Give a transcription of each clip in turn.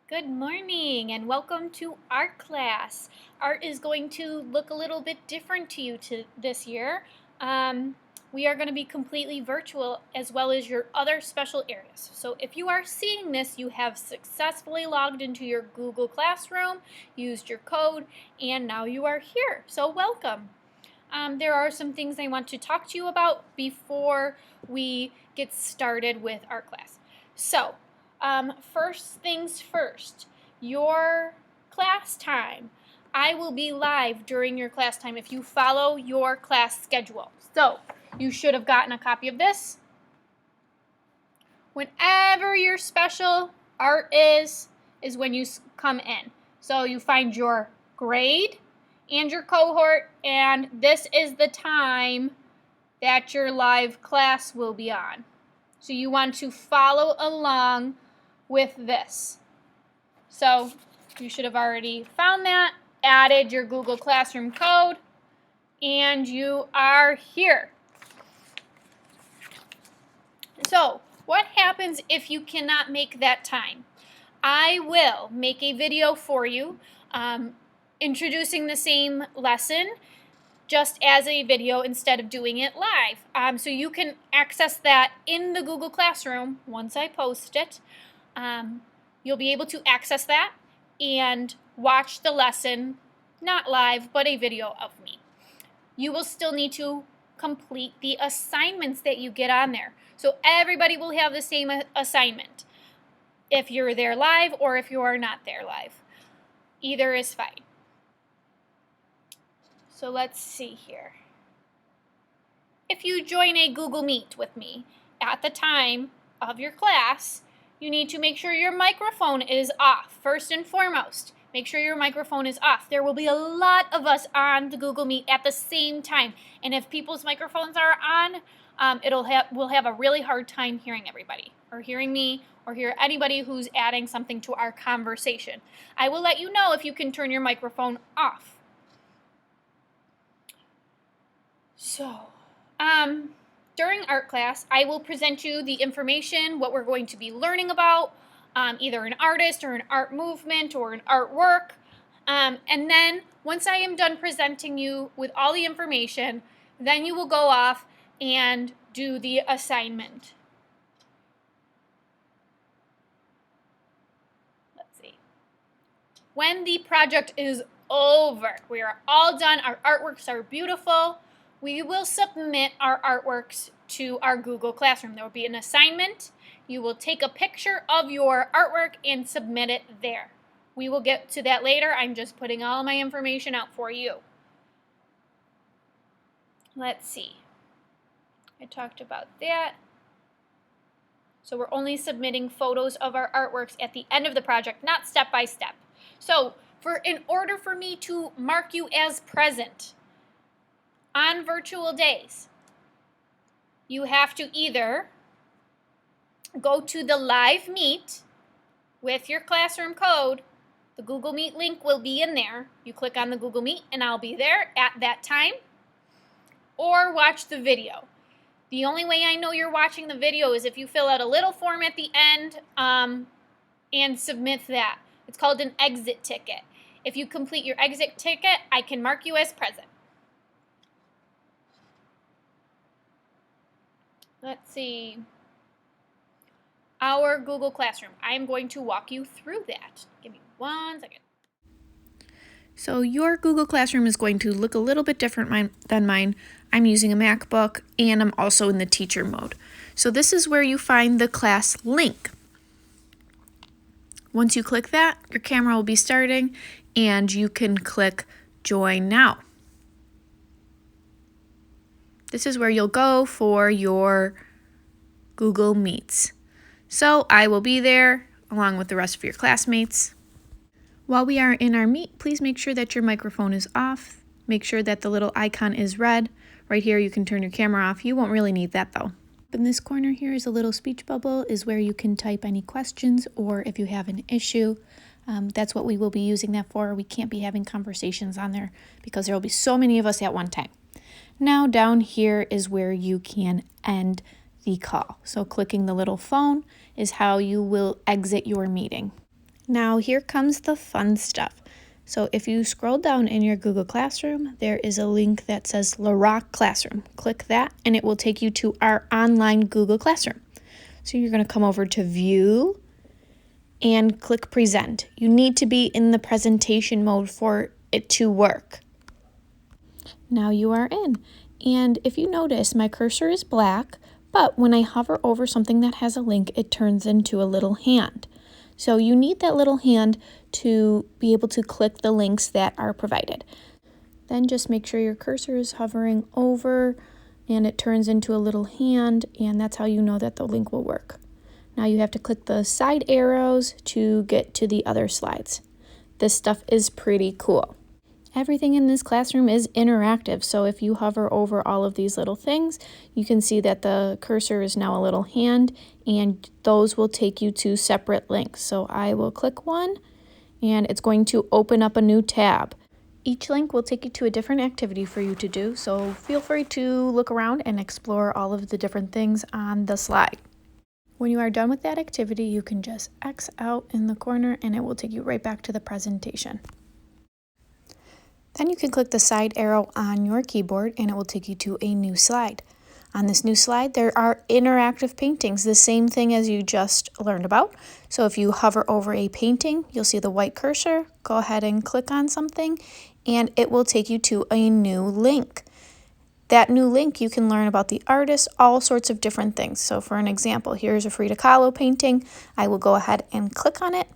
Good morning and welcome to art class. Art is going to look a little bit different to you this year. We are going to be completely virtual as well as your other special areas. So if you are seeing this, you have successfully logged into your Google Classroom, used your code, and now you are here. So welcome. There are some things I want to talk to you about before we get started with art class. So, first things first, your class time. I will be live during your class time if you follow your class schedule. So, you should have gotten a copy of this. Whenever your special art is when you come in. So, you find your grade and your cohort, and this is the time that your live class will be on. So you want to follow along with this. So you should have already found that, added your Google Classroom code, and you are here. So what happens if you cannot make that time? I will make a video for you introducing the same lesson just as a video instead of doing it live. So you can access that in the Google Classroom once I post it. You'll be able to access that and watch the lesson, not live, but a video of me. You will still need to complete the assignments that you get on there. So everybody will have the same assignment if you're there live or if you are not there live. Either is fine. So let's see here. If you join a Google Meet with me at the time of your class, you need to make sure your microphone is off. First and foremost, make sure your microphone is off. There will be a lot of us on the Google Meet at the same time. And if people's microphones are on, we'll have a really hard time hearing everybody, or hearing me, or hear anybody who's adding something to our conversation. I will let you know if you can turn your microphone off. So, during art class, I will present you the information, what we're going to be learning about, either an artist or an art movement or an artwork. And then once I am done presenting you with all the information, then you will go off and do the assignment. Let's see. When the project is over, we are all done, our artworks are beautiful, we will submit our artworks to our Google Classroom. There will be an assignment. You will take a picture of your artwork and submit it there. We will get to that later. I'm just putting all my information out for you. Let's see. I talked about that. So we're only submitting photos of our artworks at the end of the project, not step by step. So in order for me to mark you as present on virtual days, you have to either go to the live meet with your classroom code. The Google Meet link will be in there. You click on the Google Meet and I'll be there at that time. Or watch the video. The only way I know you're watching the video is if you fill out a little form at the end and submit that. It's called an exit ticket. If you complete your exit ticket, I can mark you as present. Let's see. Our Google Classroom. I'm going to walk you through that. Give me 1 second. So your Google Classroom is going to look a little bit different than mine. I'm using a MacBook and I'm also in the teacher mode. So this is where you find the class link. Once you click that, your camera will be starting and you can click Join Now. This is where you'll go for your Google Meets. So I will be there along with the rest of your classmates. While we are in our meet, please make sure that your microphone is off. Make sure that the little icon is red. Right here you can turn your camera off. You won't really need that though. In this corner here is a little speech bubble, is where you can type any questions or if you have an issue. That's what we will be using that for. We can't be having conversations on there because there will be so many of us at one time. Now down here is where you can end the call. So clicking the little phone is how you will exit your meeting. Now here comes the fun stuff. So if you scroll down in your Google Classroom, there is a link that says Larock Classroom. Click that and it will take you to our online Google Classroom. So you're going to come over to View and click Present. You need to be in the presentation mode for it to work. Now you are in. And if you notice, my cursor is black, but when I hover over something that has a link, it turns into a little hand. So you need that little hand to be able to click the links that are provided. Then just make sure your cursor is hovering over and it turns into a little hand, and that's how you know that the link will work. Now you have to click the side arrows to get to the other slides. This stuff is pretty cool. Everything in this classroom is interactive, so if you hover over all of these little things, you can see that the cursor is now a little hand, and those will take you to separate links. So I will click one, and it's going to open up a new tab. Each link will take you to a different activity for you to do, so feel free to look around and explore all of the different things on the slide. When you are done with that activity, you can just X out in the corner, and it will take you right back to the presentation. Then you can click the side arrow on your keyboard and it will take you to a new slide. On this new slide, there are interactive paintings, the same thing as you just learned about. So if you hover over a painting, you'll see the white cursor. Go ahead and click on something and it will take you to a new link. That new link, you can learn about the artist, all sorts of different things. So for an example, here's a Frida Kahlo painting. I will go ahead and click on it.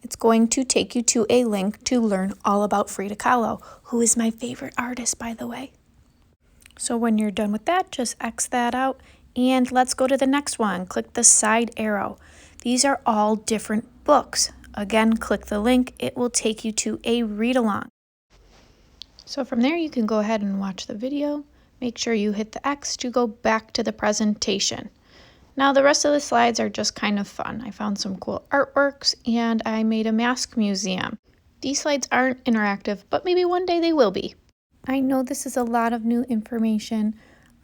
It's going to take you to a link to learn all about Frida Kahlo, who is my favorite artist, by the way. So when you're done with that, just X that out, and let's go to the next one. Click the side arrow. These are all different books. Again, click the link. It will take you to a read-along. So from there, you can go ahead and watch the video. Make sure you hit the X to go back to the presentation. Now the rest of the slides are just kind of fun. I found some cool artworks and I made a mask museum. These slides aren't interactive, but maybe one day they will be. I know this is a lot of new information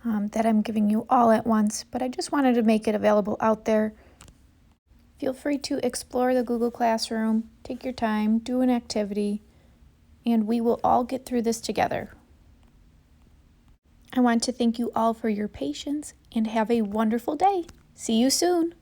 that I'm giving you all at once, but I just wanted to make it available out there. Feel free to explore the Google Classroom, take your time, do an activity, and we will all get through this together. I want to thank you all for your patience and have a wonderful day. See you soon.